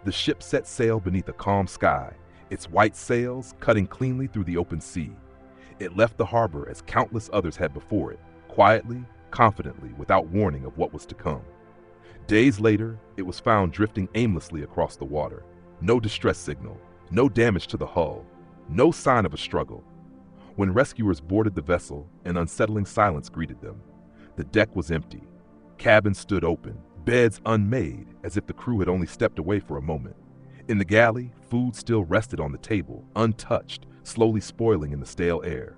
The ship set sail beneath a calm sky, its white sails cutting cleanly through the open sea. It left the harbor as countless others had before it, quietly, confidently, without warning of what was to come. Days later, it was found drifting aimlessly across the water. No distress signal, no damage to the hull, no sign of a struggle. When rescuers boarded the vessel, an unsettling silence greeted them. The deck was empty. Cabins stood open, beds unmade, as if the crew had only stepped away for a moment. In the galley, food still rested on the table, untouched, slowly spoiling in the stale air.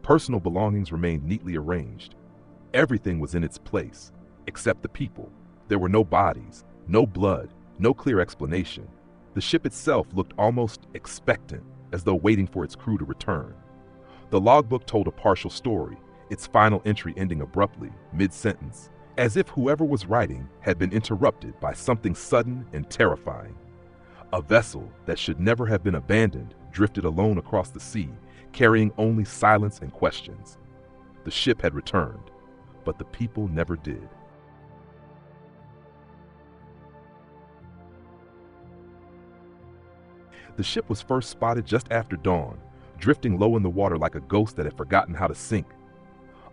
Personal belongings remained neatly arranged. Everything was in its place, except the people. There were no bodies, no blood, no clear explanation. The ship itself looked almost expectant, as though waiting for its crew to return. The logbook told a partial story, its final entry ending abruptly, mid-sentence, as if whoever was writing had been interrupted by something sudden and terrifying. A vessel that should never have been abandoned drifted alone across the sea, carrying only silence and questions. The ship had returned, but the people never did. The ship was first spotted just after dawn, drifting low in the water like a ghost that had forgotten how to sink.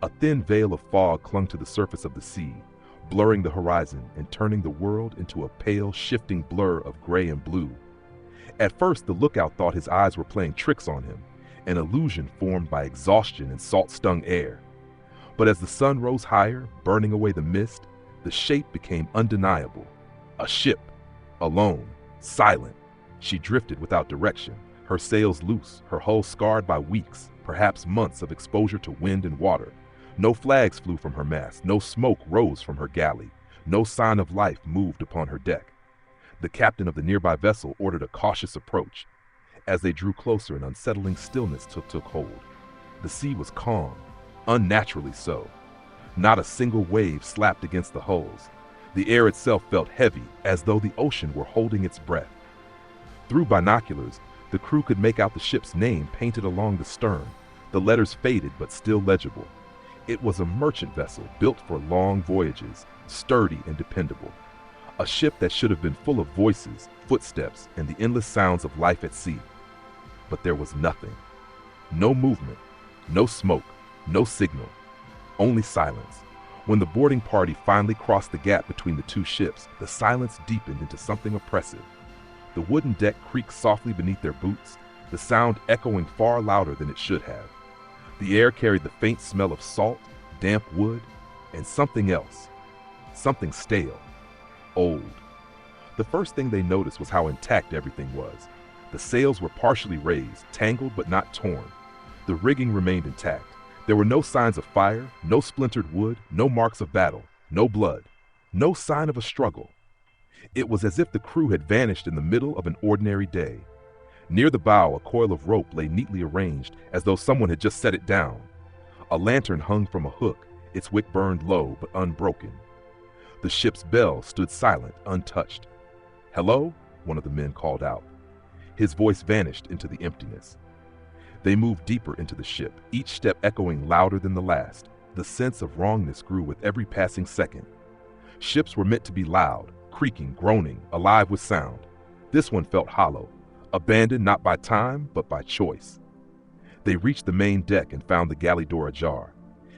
A thin veil of fog clung to the surface of the sea, blurring the horizon and turning the world into a pale, shifting blur of gray and blue. At first, the lookout thought his eyes were playing tricks on him, an illusion formed by exhaustion and salt-stung air. But as the sun rose higher, burning away the mist, the shape became undeniable. A ship, alone, silent. She drifted without direction, her sails loose, her hull scarred by weeks, perhaps months of exposure to wind and water. No flags flew from her mast, no smoke rose from her galley, no sign of life moved upon her deck. The captain of the nearby vessel ordered a cautious approach. As they drew closer, an unsettling stillness took hold. The sea was calm, unnaturally so. Not a single wave slapped against the hulls. The air itself felt heavy, as though the ocean were holding its breath. Through binoculars, the crew could make out the ship's name painted along the stern, the letters faded but still legible. It was a merchant vessel built for long voyages, sturdy and dependable. A ship that should have been full of voices, footsteps, and the endless sounds of life at sea. But there was nothing. No movement, no smoke, no signal, only silence. When the boarding party finally crossed the gap between the two ships, the silence deepened into something oppressive. The wooden deck creaked softly beneath their boots, the sound echoing far louder than it should have. The air carried the faint smell of salt, damp wood, and something else. Something stale. Old. The first thing they noticed was how intact everything was. The sails were partially raised, tangled but not torn. The rigging remained intact. There were no signs of fire, no splintered wood, no marks of battle, no blood, no sign of a struggle. It was as if the crew had vanished in the middle of an ordinary day. Near the bow, a coil of rope lay neatly arranged, as though someone had just set it down. A lantern hung from a hook, its wick burned low but unbroken. The ship's bell stood silent, untouched. "Hello?" one of the men called out. His voice vanished into the emptiness. They moved deeper into the ship, each step echoing louder than the last. The sense of wrongness grew with every passing second. Ships were meant to be loud, creaking, groaning, alive with sound. This one felt hollow, abandoned not by time, but by choice. They reached the main deck and found the galley door ajar.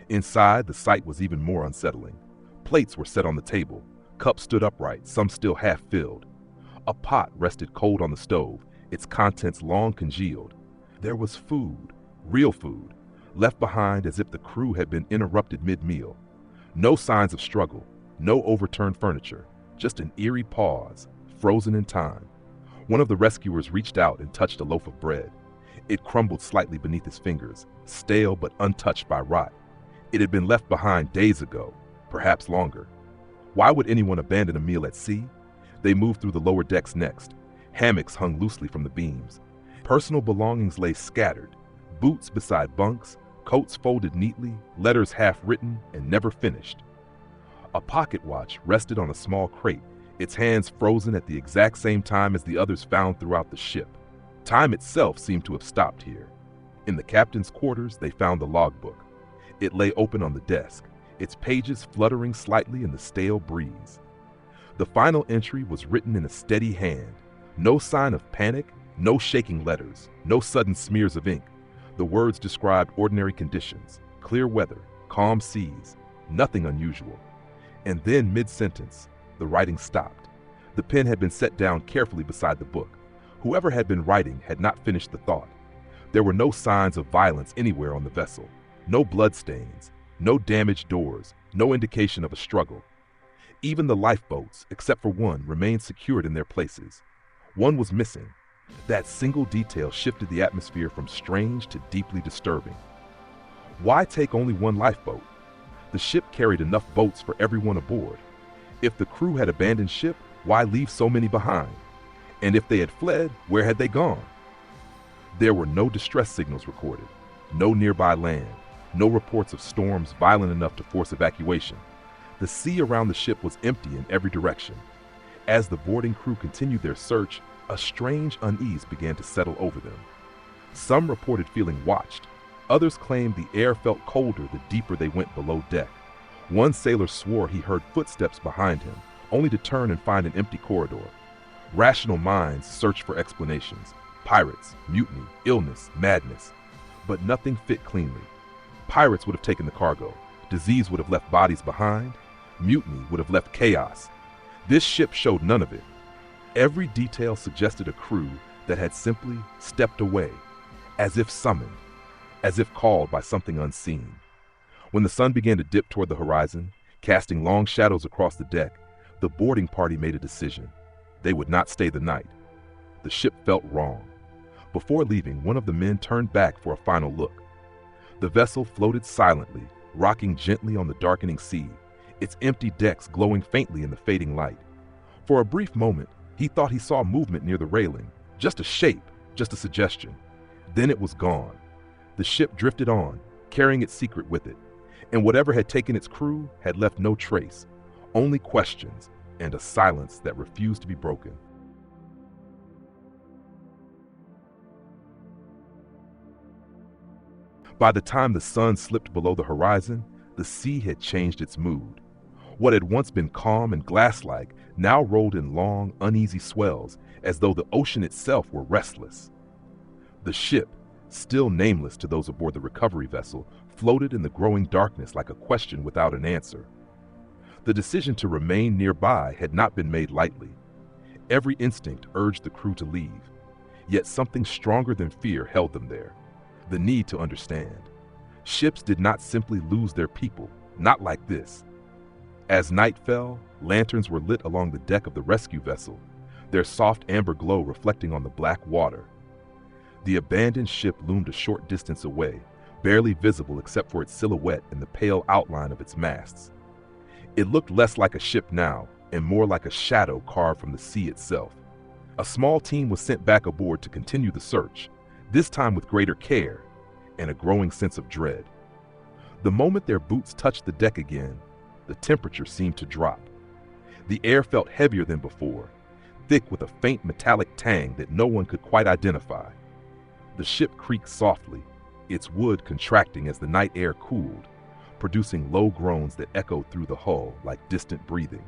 Inside, the sight was even more unsettling. Plates were set on the table, cups stood upright, some still half-filled. A pot rested cold on the stove, its contents long congealed. There was food, real food, left behind as if the crew had been interrupted mid-meal. No signs of struggle, no overturned furniture, just an eerie pause, frozen in time. One of the rescuers reached out and touched a loaf of bread. It crumbled slightly beneath his fingers, stale but untouched by rot. It had been left behind days ago, perhaps longer. Why would anyone abandon a meal at sea? They moved through the lower decks next. Hammocks hung loosely from the beams. Personal belongings lay scattered, boots beside bunks, coats folded neatly, letters half-written and never finished. A pocket watch rested on a small crate, its hands frozen at the exact same time as the others found throughout the ship. Time itself seemed to have stopped here. In the captain's quarters, they found the logbook. It lay open on the desk, its pages fluttering slightly in the stale breeze. The final entry was written in a steady hand. No sign of panic, no shaking letters, no sudden smears of ink. The words described ordinary conditions, clear weather, calm seas, nothing unusual. And then, mid-sentence, the writing stopped. The pen had been set down carefully beside the book. Whoever had been writing had not finished the thought. There were no signs of violence anywhere on the vessel, no bloodstains, no damaged doors, no indication of a struggle. Even the lifeboats, except for one, remained secured in their places. One was missing. That single detail shifted the atmosphere from strange to deeply disturbing. Why take only one lifeboat? The ship carried enough boats for everyone aboard. If the crew had abandoned ship, why leave so many behind? And if they had fled, where had they gone? There were no distress signals recorded, no nearby land, no reports of storms violent enough to force evacuation. The sea around the ship was empty in every direction. As the boarding crew continued their search, a strange unease began to settle over them. Some reported feeling watched. Others claimed the air felt colder the deeper they went below deck. One sailor swore he heard footsteps behind him, only to turn and find an empty corridor. Rational minds searched for explanations. Pirates, mutiny, illness, madness. But nothing fit cleanly. Pirates would have taken the cargo. Disease would have left bodies behind. Mutiny would have left chaos. This ship showed none of it. Every detail suggested a crew that had simply stepped away, as if summoned, as if called by something unseen. When the sun began to dip toward the horizon, casting long shadows across the deck, the boarding party made a decision. They would not stay the night. The ship felt wrong. Before leaving, one of the men turned back for a final look. The vessel floated silently, rocking gently on the darkening sea, its empty decks glowing faintly in the fading light. For a brief moment, he thought he saw movement near the railing, just a shape, just a suggestion. Then it was gone. The ship drifted on, carrying its secret with it, and whatever had taken its crew had left no trace, only questions and a silence that refused to be broken. By the time the sun slipped below the horizon, the sea had changed its mood. What had once been calm and glass-like now rolled in long, uneasy swells, as though the ocean itself were restless. The ship, still nameless to those aboard the recovery vessel, floated in the growing darkness like a question without an answer. The decision to remain nearby had not been made lightly. Every instinct urged the crew to leave, yet something stronger than fear held them there. The need to understand. Ships did not simply lose their people, not like this. As night fell, lanterns were lit along the deck of the rescue vessel, their soft amber glow reflecting on the black water. The abandoned ship loomed a short distance away, barely visible except for its silhouette and the pale outline of its masts. It looked less like a ship now, and more like a shadow carved from the sea itself. A small team was sent back aboard to continue the search, this time with greater care and a growing sense of dread. The moment their boots touched the deck again, the temperature seemed to drop. The air felt heavier than before, thick with a faint metallic tang that no one could quite identify. The ship creaked softly, its wood contracting as the night air cooled, producing low groans that echoed through the hull like distant breathing.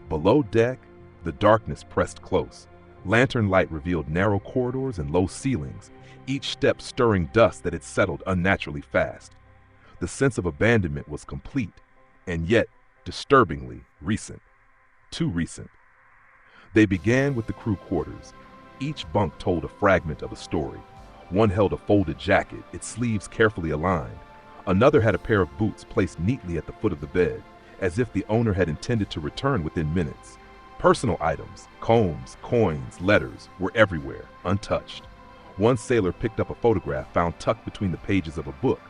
Below deck, the darkness pressed close. Lantern light revealed narrow corridors and low ceilings, each step stirring dust that had settled unnaturally fast. The sense of abandonment was complete, and yet disturbingly recent. Too recent. They began with the crew quarters. Each bunk told a fragment of a story. One held a folded jacket, its sleeves carefully aligned. Another had a pair of boots placed neatly at the foot of the bed, as if the owner had intended to return within minutes. Personal items, combs, coins, letters, were everywhere, untouched. One sailor picked up a photograph found tucked between the pages of a book.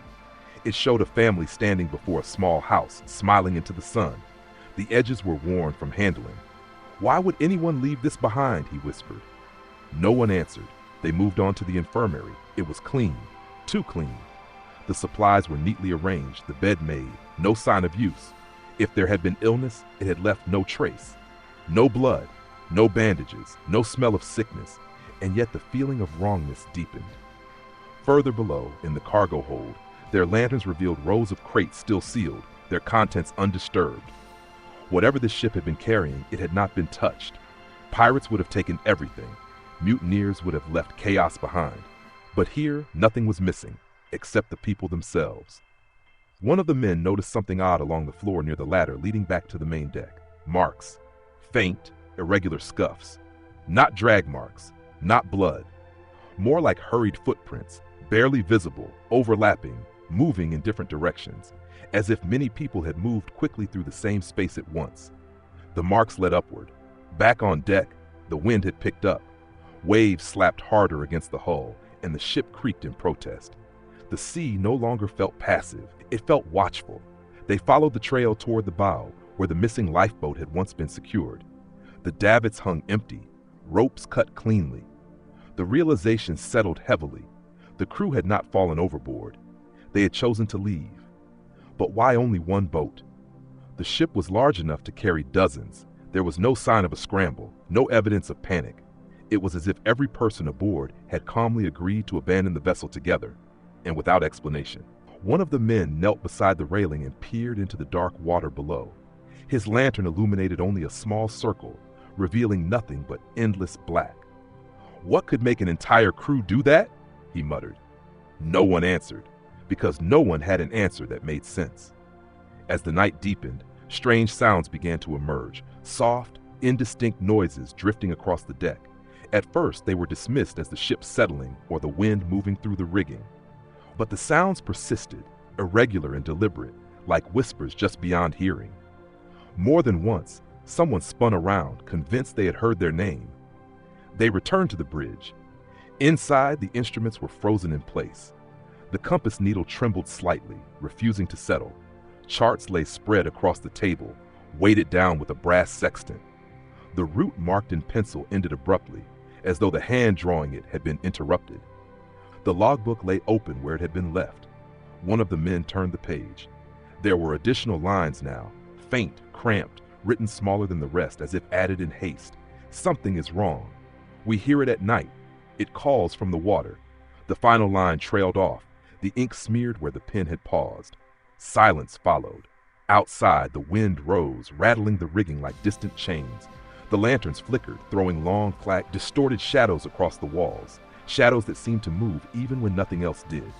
It showed a family standing before a small house, smiling into the sun. The edges were worn from handling. "Why would anyone leave this behind?" he whispered. No one answered. They moved on to the infirmary. It was clean, too clean. The supplies were neatly arranged, the bed made, no sign of use. If there had been illness, it had left no trace. No blood, no bandages, no smell of sickness, and yet the feeling of wrongness deepened. Further below, in the cargo hold, their lanterns revealed rows of crates still sealed, their contents undisturbed. Whatever the ship had been carrying, it had not been touched. Pirates would have taken everything. Mutineers would have left chaos behind. But here, nothing was missing, except the people themselves. One of the men noticed something odd along the floor near the ladder leading back to the main deck. Marks. Faint, irregular scuffs. Not drag marks, not blood. More like hurried footprints, barely visible, overlapping, moving in different directions, as if many people had moved quickly through the same space at once. The marks led upward. Back on deck, the wind had picked up. Waves slapped harder against the hull, and the ship creaked in protest. The sea no longer felt passive, it felt watchful. They followed the trail toward the bow, where the missing lifeboat had once been secured. The davits hung empty, ropes cut cleanly. The realization settled heavily. The crew had not fallen overboard. They had chosen to leave. But why only one boat? The ship was large enough to carry dozens. There was no sign of a scramble, no evidence of panic. It was as if every person aboard had calmly agreed to abandon the vessel together, and without explanation. One of the men knelt beside the railing and peered into the dark water below. His lantern illuminated only a small circle, revealing nothing but endless black. What could make an entire crew do that? He muttered. No one answered, because no one had an answer that made sense. As the night deepened, strange sounds began to emerge, soft, indistinct noises drifting across the deck. At first, they were dismissed as the ship settling or the wind moving through the rigging. But the sounds persisted, irregular and deliberate, like whispers just beyond hearing. More than once, someone spun around, convinced they had heard their name. They returned to the bridge. Inside, the instruments were frozen in place. The compass needle trembled slightly, refusing to settle. Charts lay spread across the table, weighted down with a brass sextant. The route marked in pencil ended abruptly, as though the hand drawing it had been interrupted. The logbook lay open where it had been left. One of the men turned the page. There were additional lines now, faint, cramped, written smaller than the rest, as if added in haste. Something is wrong. We hear it at night. It calls from the water. The final line trailed off, the ink smeared where the pen had paused. Silence followed. Outside, the wind rose, rattling the rigging like distant chains. The lanterns flickered, throwing long, flat, distorted shadows across the walls, shadows that seemed to move even when nothing else did.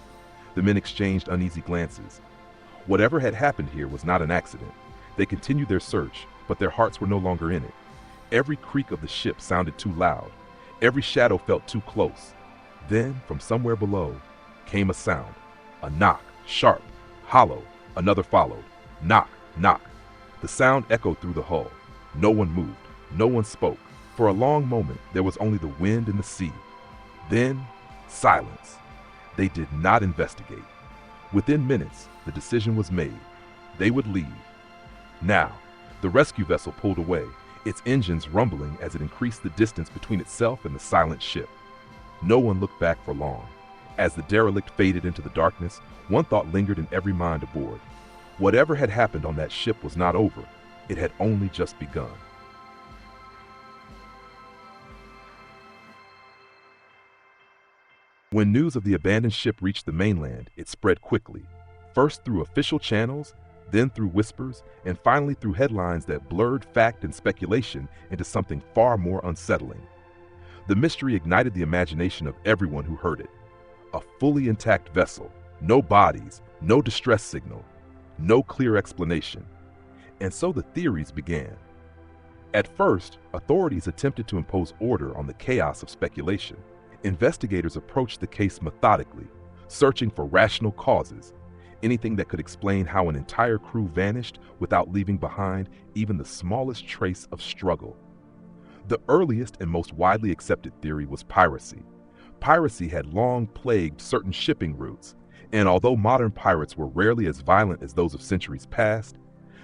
The men exchanged uneasy glances. Whatever had happened here was not an accident. They continued their search, but their hearts were no longer in it. Every creak of the ship sounded too loud. Every shadow felt too close. Then, from somewhere below, came a sound. A knock, sharp, hollow. Another followed. Knock, knock. The sound echoed through the hull. No one moved. No one spoke. For a long moment, there was only the wind and the sea. Then, silence. They did not investigate. Within minutes, the decision was made. They would leave. Now, the rescue vessel pulled away, its engines rumbling as it increased the distance between itself and the silent ship. No one looked back for long. As the derelict faded into the darkness, one thought lingered in every mind aboard. Whatever had happened on that ship was not over. It had only just begun. When news of the abandoned ship reached the mainland, it spread quickly, first through official channels, then through whispers, and finally through headlines that blurred fact and speculation into something far more unsettling. The mystery ignited the imagination of everyone who heard it. A fully intact vessel, no bodies, no distress signal, no clear explanation. And so the theories began. At first, authorities attempted to impose order on the chaos of speculation. Investigators approached the case methodically, searching for rational causes, anything that could explain how an entire crew vanished without leaving behind even the smallest trace of struggle. The earliest and most widely accepted theory was piracy. Piracy had long plagued certain shipping routes, and although modern pirates were rarely as violent as those of centuries past,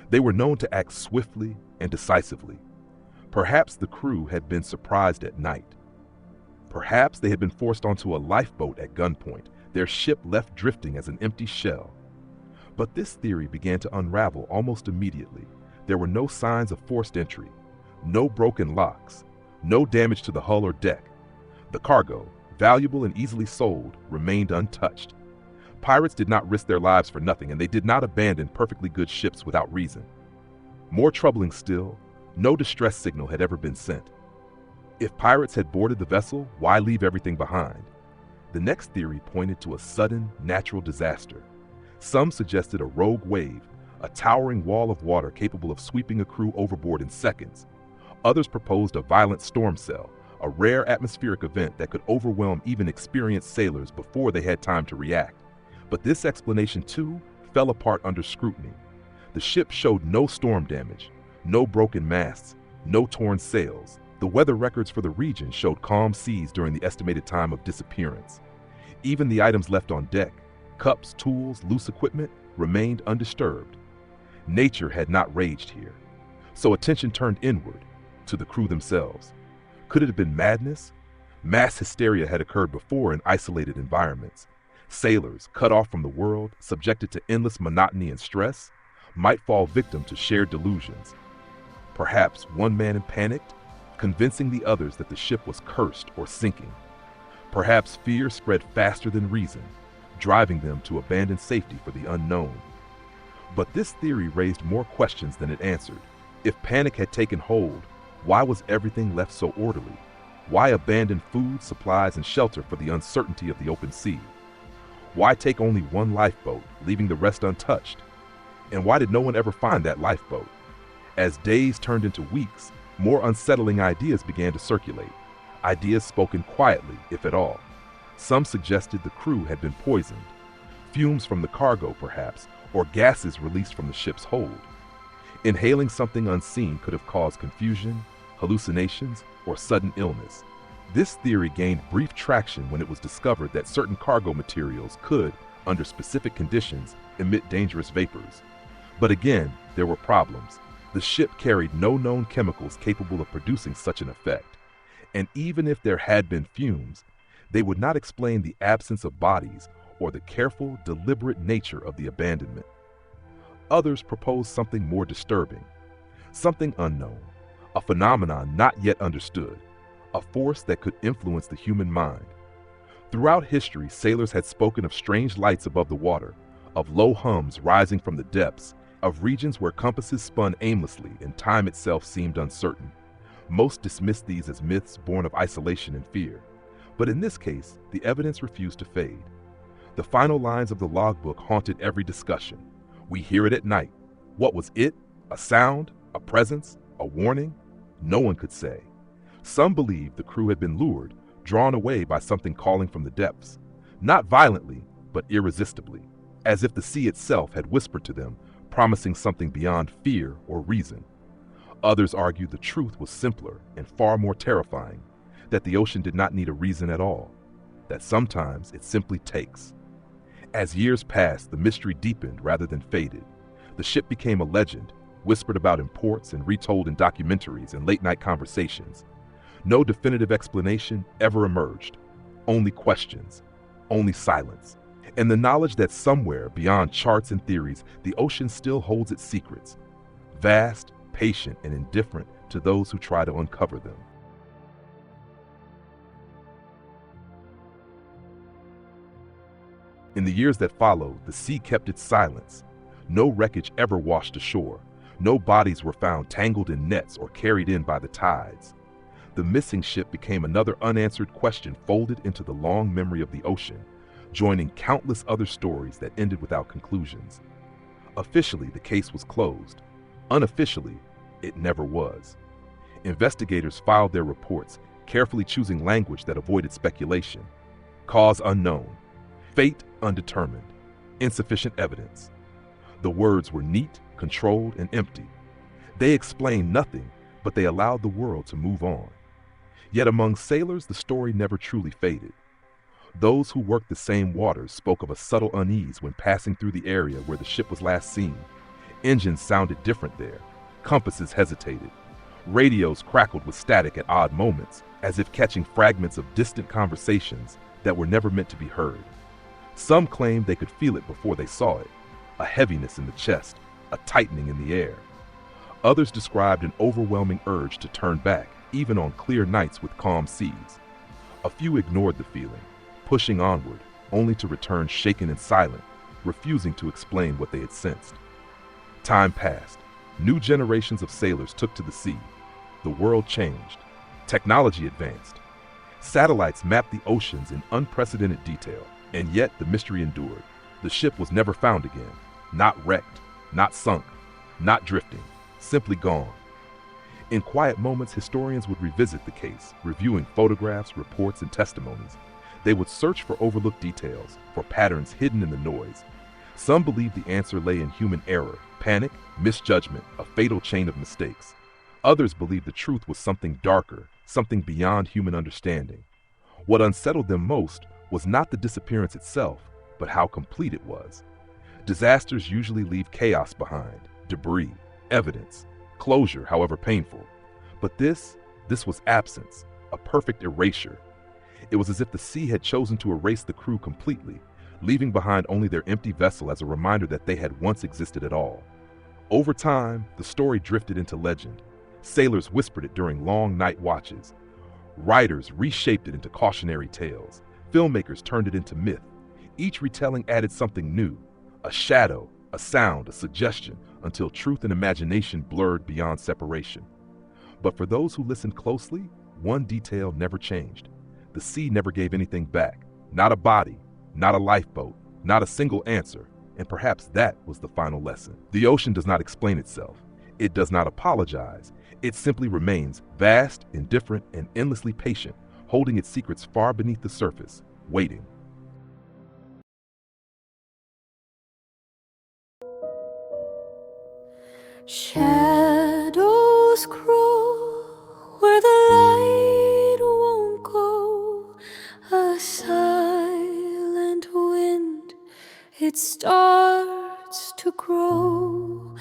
they were known to act swiftly and decisively. Perhaps the crew had been surprised at night. Perhaps they had been forced onto a lifeboat at gunpoint, their ship left drifting as an empty shell. But this theory began to unravel almost immediately. There were no signs of forced entry, no broken locks, no damage to the hull or deck. The cargo, valuable and easily sold, remained untouched. Pirates did not risk their lives for nothing, and they did not abandon perfectly good ships without reason. More troubling still, no distress signal had ever been sent. If pirates had boarded the vessel, why leave everything behind? The next theory pointed to a sudden, natural disaster. Some suggested a rogue wave, a towering wall of water capable of sweeping a crew overboard in seconds. Others proposed a violent storm cell, a rare atmospheric event that could overwhelm even experienced sailors before they had time to react. But this explanation, too, fell apart under scrutiny. The ship showed no storm damage, no broken masts, no torn sails. The weather records for the region showed calm seas during the estimated time of disappearance. Even the items left on deck, cups, tools, loose equipment, remained undisturbed. Nature had not raged here. So attention turned inward, to the crew themselves. Could it have been madness? Mass hysteria had occurred before in isolated environments. Sailors, cut off from the world, subjected to endless monotony and stress, might fall victim to shared delusions. Perhaps one man panicked, convincing the others that the ship was cursed or sinking. Perhaps fear spread faster than reason, driving them to abandon safety for the unknown. But this theory raised more questions than it answered. If panic had taken hold, why was everything left so orderly? Why abandon food, supplies, and shelter for the uncertainty of the open sea? Why take only one lifeboat, leaving the rest untouched? And why did no one ever find that lifeboat? As days turned into weeks, more unsettling ideas began to circulate. Ideas spoken quietly, if at all. Some suggested the crew had been poisoned. Fumes from the cargo, perhaps, or gases released from the ship's hold. Inhaling something unseen could have caused confusion, hallucinations, or sudden illness. This theory gained brief traction when it was discovered that certain cargo materials could, under specific conditions, emit dangerous vapors. But again, there were problems. The ship carried no known chemicals capable of producing such an effect. And even if there had been fumes, they would not explain the absence of bodies or the careful, deliberate nature of the abandonment. Others proposed something more disturbing, something unknown, a phenomenon not yet understood, a force that could influence the human mind. Throughout history, sailors had spoken of strange lights above the water, of low hums rising from the depths, of regions where compasses spun aimlessly and time itself seemed uncertain. Most dismissed these as myths born of isolation and fear. But in this case, the evidence refused to fade. The final lines of the logbook haunted every discussion. We hear it at night. What was it? A sound? A presence? A warning? No one could say. Some believed the crew had been lured, drawn away by something calling from the depths. Not violently, but irresistibly, as if the sea itself had whispered to them, promising something beyond fear or reason. Others argued the truth was simpler and far more terrifying, that the ocean did not need a reason at all, that sometimes it simply takes. As years passed, the mystery deepened rather than faded. The ship became a legend, whispered about in ports and retold in documentaries and late-night conversations. No definitive explanation ever emerged, only questions, only silence, and the knowledge that somewhere beyond charts and theories, the ocean still holds its secrets, vast, patient, and indifferent to those who try to uncover them. In the years that followed, the sea kept its silence. No wreckage ever washed ashore. No bodies were found tangled in nets or carried in by the tides. The missing ship became another unanswered question folded into the long memory of the ocean, joining countless other stories that ended without conclusions. Officially, the case was closed. Unofficially, it never was. Investigators filed their reports, carefully choosing language that avoided speculation. Cause unknown. Fate undetermined. Insufficient evidence. The words were neat, controlled, and empty. They explained nothing, but they allowed the world to move on. Yet among sailors, the story never truly faded. Those who worked the same waters spoke of a subtle unease when passing through the area where the ship was last seen. Engines sounded different there. Compasses hesitated. Radios crackled with static at odd moments, as if catching fragments of distant conversations that were never meant to be heard. Some claimed they could feel it before they saw it, a heaviness in the chest, a tightening in the air. Others described an overwhelming urge to turn back, even on clear nights with calm seas. A few ignored the feeling, pushing onward, only to return shaken and silent, refusing to explain what they had sensed. Time passed. New generations of sailors took to the sea. The world changed. Technology advanced. Satellites mapped the oceans in unprecedented detail, and yet the mystery endured. The ship was never found again. Not wrecked, not sunk, not drifting, simply gone. In quiet moments, historians would revisit the case, reviewing photographs, reports, and testimonies. They would search for overlooked details, for patterns hidden in the noise. Some believed the answer lay in human error, panic, misjudgment, a fatal chain of mistakes. Others believed the truth was something darker, something beyond human understanding. What unsettled them most was not the disappearance itself, but how complete it was. Disasters usually leave chaos behind, debris, evidence, closure, however painful. But this was absence, a perfect erasure. It was as if the sea had chosen to erase the crew completely, leaving behind only their empty vessel as a reminder that they had once existed at all. Over time, the story drifted into legend. Sailors whispered it during long night watches. Writers reshaped it into cautionary tales. Filmmakers turned it into myth. Each retelling added something new, a shadow, a sound, a suggestion, until truth and imagination blurred beyond separation. But for those who listened closely, one detail never changed. The sea never gave anything back. Not a body, not a lifeboat, not a single answer. And perhaps that was the final lesson. The ocean does not explain itself. It does not apologize. It simply remains vast, indifferent, and endlessly patient, holding its secrets far beneath the surface, waiting. Shadows crawl where the light won't go. A silent wind, it starts to grow.